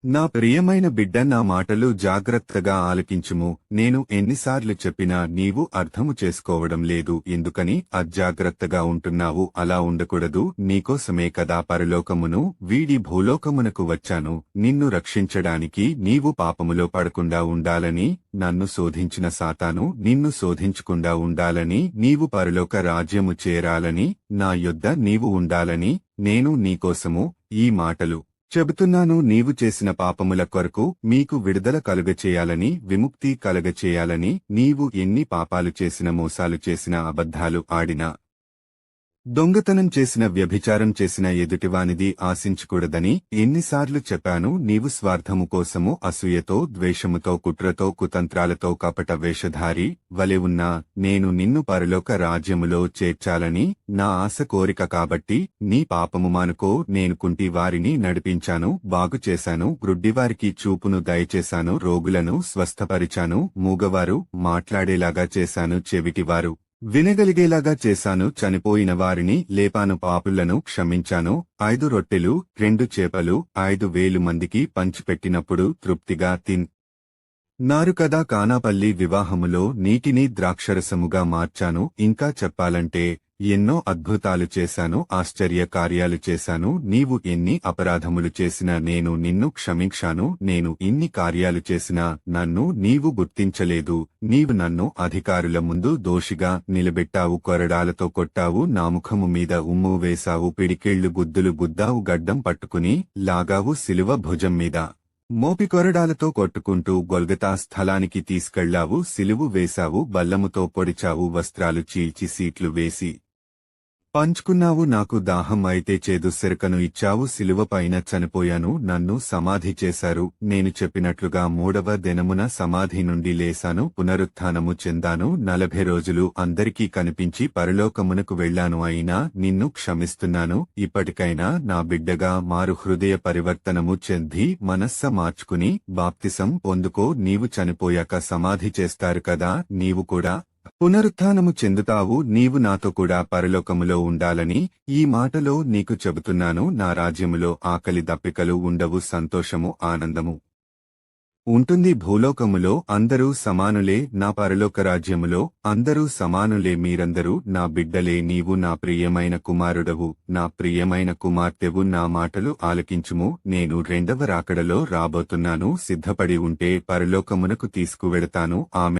నా ప్రియమైన బిడ్డ, నా మాటలు జాగ్రత్తగా ఆలకించుము. నేను ఎన్నిసార్లు చెప్పినా నీవు అర్థము చేసుకోవడం లేదు. ఎందుకని అజాగ్రత్తగా ఉంటున్నావు? అలా ఉండకూడదు. నీకోసమే కదా పరలోకమును వీడి భూలోకమునకు వచ్చాను. నిన్ను రక్షించడానికి. నీవు పాపములో పడకుండా ఉండాలని, నన్ను శోధించిన సాతాను నిన్ను శోధించకుండా ఉండాలని, నీవు పరలోక రాజ్యము చేరాలని, నా యొద్ద నీవు ఉండాలని నేను నీకోసము ఈ మాటలు చెబుతున్నాను. నీవు చేసిన పాపముల కొరకు మీకు విడుదల కలుగచేయాలని, విముక్తి కలుగచేయాలని. నీవు ఎన్ని పాపాలు చేసిన, మోసాలు చేసిన, అబద్ధాలు ఆడినా, దొంగతనం చేసిన, వ్యభిచారం చేసిన ఎదుటివానిది ఆశించకూడదని ఎన్నిసార్లు చెప్పాను. నీవు స్వార్థము కోసము అసూయతో, ద్వేషముతో, కుట్రతో, కుతంత్రాలతో, కపట వేషధారి వలె ఉన్నా నేను నిన్ను పరలోక రాజ్యములో చేర్చాలని నా ఆశ, కోరిక. కాబట్టి నీ పాపము మానుకో. నేను కుంటి వారిని నడిపించాను, బాగుచేశాను, గ్రుడ్డివారికి చూపును దయచేశాను, రోగులను స్వస్థపరిచాను, మూగవారు మాట్లాడేలాగా చేశాను, చెవిటివారు వినగలిగేలాగా చేశాను, చనిపోయిన వారిని లేపాను, పాపులను క్షమించాను. 5 రొట్టెలు 2 చేపలు 5,000 మందికి పంచిపెట్టినప్పుడు తృప్తిగా నారు కదా. కానాపల్లి వివాహములో నీటిని ద్రాక్షరసముగా మార్చాను. ఇంకా చెప్పాలంటే ఎన్నో అద్భుతాలు చేశాను, ఆశ్చర్య కార్యాలు చేశాను. నీవు ఎన్ని అపరాధములు చేసినా నేను నిన్ను క్షమించాను. నేను ఇన్ని కార్యాలు చేసినా నన్ను నీవు గుర్తించలేదు. నీవు నన్ను అధికారుల ముందు దోషిగా నిలబెట్టావు, కొరడాలతో కొట్టావు, నా ముఖము మీద ఉమ్ము వేశావు, పిడికిళ్లు గుద్దులు గుద్దావు, గడ్డం పట్టుకుని లాగావు, సిలువ భుజం మీద మోపి కొరడాలతో కొట్టుకుంటూ గొల్గతా స్థలానికి తీసుకెళ్లావు, సిలువు వేశావు, బల్లముతో పొడిచావు, వస్త్రాలు చీల్చి సీట్లు వేసి పంచుకున్నావు. నాకు దాహం అయితే చేదు సెరకను ఇచ్చావు, సిలువ పైన చనిపోయాను, నన్ను సమాధి చేశారు. నేను చెప్పినట్లుగా 3వ దినమున సమాధి నుండి లేశాను, పునరుత్థానము చెందాను. 40 రోజులు అందరికీ కనిపించి పరలోకమునకు వెళ్లాను. అయినా నిన్ను క్షమిస్తున్నాను. ఇప్పటికైనా నా బిడ్డగా మారు, హృదయ పరివర్తనము చెంది మనస్స మార్చుకుని బాప్తిసం పొందుకో. నీవు చనిపోయాక సమాధి చేస్తారు కదా, నీవు కూడా పునరుత్థానము చెందుతావు. నీవు నాతో కూడా పరలోకములో ఉండాలని ఈ మాటలో నీకు చెబుతున్నాను. నా రాజ్యములో ఆకలి దప్పికలు ఉండవు, సంతోషము, ఆనందము ఉంటుంది. భూలోకములో అందరూ సమానులే, నా పరలోక రాజ్యములో అందరూ సమానులే. మీరందరూ నా బిడ్డలే. నీవు నా ప్రియమైన కుమారుడవు, నా ప్రియమైన కుమార్తెవు. నా మాటలు ఆలకించుము. నేను 2వ రాకడలో రాబోతున్నాను. సిద్ధపడి ఉంటే పరలోకమునకు తీసుకువెడతాను. ఆమె